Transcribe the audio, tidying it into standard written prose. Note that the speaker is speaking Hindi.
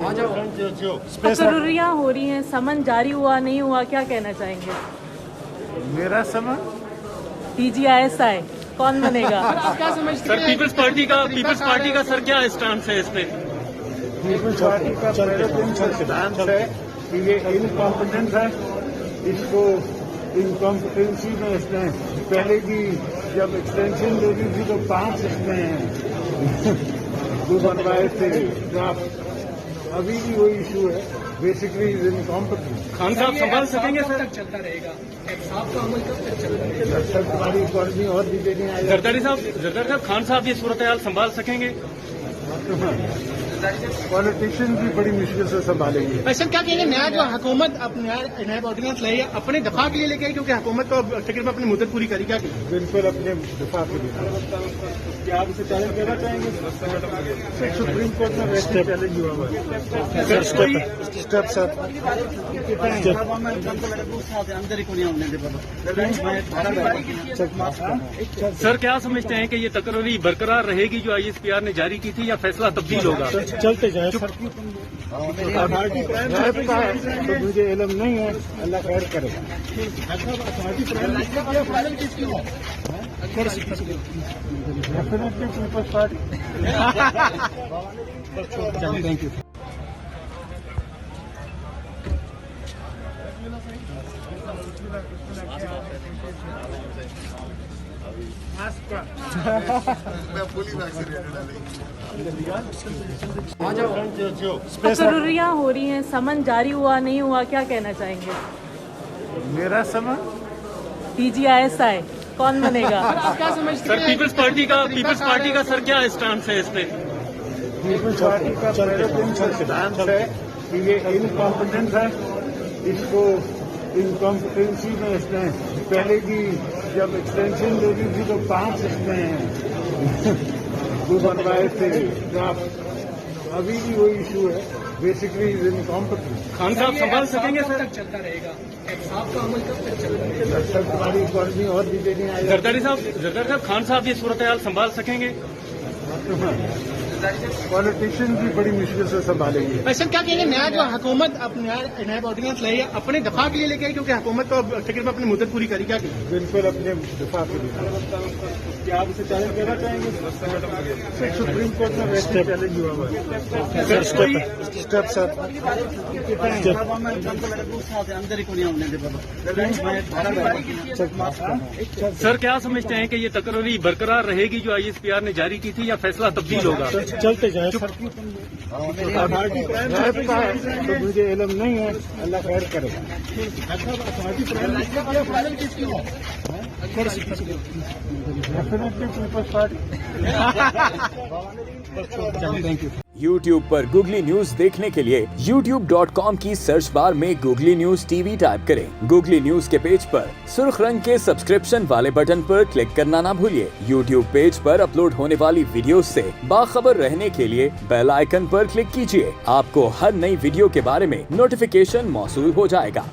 तकरीरें हो रही हैं, समन जारी हुआ नहीं हुआ, क्या कहना चाहेंगे? मेरा समन TGISI कौन बनेगा? आप क्या समझते हैं? सर पीपल्स पार्टी का सर क्या स्टांस है इस पे? पीपल्स पार्टी का पहले दिन से सिद्धांत है कि ये इनकॉम्पिटेंट है। इसको इनकॉम्पिटेंसी में इसने पहले की जब एक्सटेंशन दे दी थी तो 5 इसमें जो बनवाए थे ड्राफ्ट, अभी भी वही इशू है। Basically is incompetent. खान साहब संभाल सकेंगे सर? चलता रहेगा साहब का अमल कब तक चलता रहेगा? जब तक हमारी इकॉनमी और बिगड़ने आएगी। जरदारी साहब खान साहब ये सूरत हाल संभाल सकेंगे? पॉलिटिशियन भी बड़ी मुश्किल से संभालेंगे। वैसे क्या कहेंगे, नया जो हुकूमत नया ऑर्डिनेंस लाई है अपने दफा के लिए लेके आई, क्योंकि हुकूमत तो तकरीबन अपनी मुद्दत पूरी करी, क्या कहेंगे? बिल्कुल अपने दिफा के लिए। क्या आप इसे चैलेंज करना चाहेंगे? सुप्रीम कोर्ट में वैसे चैलेंज हुआ हुआ है। स्टेप सर क्या समझते हैं कि ये तकरीर बरकरार रहेगी जो ISPR ने जारी की थी, या फैसला तब्दील होगा? चलते जाए सर। तो मुझे इल्म नहीं है, अल्लाह खैर करेगा। Definitely peoples party. Thank you. तकरीरें हो रही हैं, समन जारी हुआ नहीं हुआ, क्या कहना चाहेंगे? मेरा समन TGISI कौन बनेगा? आप क्या समझते सर हैं? पीपल्स पार्टी का सर क्या स्टांस है इस पे? पीपल्स पार्टी का पहले दिन से सिद्धांत है कि ये इनकॉम्पिटेंट है। इसको इनकॉम्पिटेंसी में इसने पहले की जब एक्सटेंशन दे दी थी तो 5 इसमें जो बनवाए थे ड्राफ्ट, अभी भी वही इशू है। Basically is incompetent. खान साहब संभाल सकेंगे सर? चलता रहेगा साहब का अमल कब तक चलता रहेगा? जब तक हमारी इकॉनमी और बिगड़ने आएगी। जरदारी साहब खान साहब ये सूरत हाल संभाल सकेंगे? पॉलिटिशियन भी बड़ी मुश्किल से संभालेंगे। वैसे क्या कहेंगे, नया जो हुकूमत नया ऑर्डिनेंस लाई है अपने दफा के लिए लेके आई, क्योंकि हुकूमत तो तकरीबन अपनी मुद्दत पूरी करी, क्या कहेंगे? बिल्कुल अपने दिफा के लिए। क्या आप इसे चैलेंज करना चाहेंगे? सुप्रीम कोर्ट में वैसे चैलेंज हुआ हुआ है। स्टेप सर क्या समझते हैं कि ये तकरीर बरकरार रहेगी जो ISPR ने जारी की थी, या फैसला तब्दील होगा? चलते जाए सर। तो मुझे इल्म नहीं है, अल्लाह खैर करेगा। Definitely peoples party. Thank you. YouTube पर गूगली न्यूज देखने के लिए youtube.com की सर्च बार में गूगली न्यूज TV टाइप करें। गूगली न्यूज के पेज पर सुर्ख रंग के सब्सक्रिप्शन वाले बटन पर क्लिक करना ना भूलिए। YouTube पेज पर अपलोड होने वाली वीडियोस से बाखबर रहने के लिए बेल आइकन पर क्लिक कीजिए। आपको हर नई वीडियो के बारे में नोटिफिकेशन मौसूल हो जाएगा।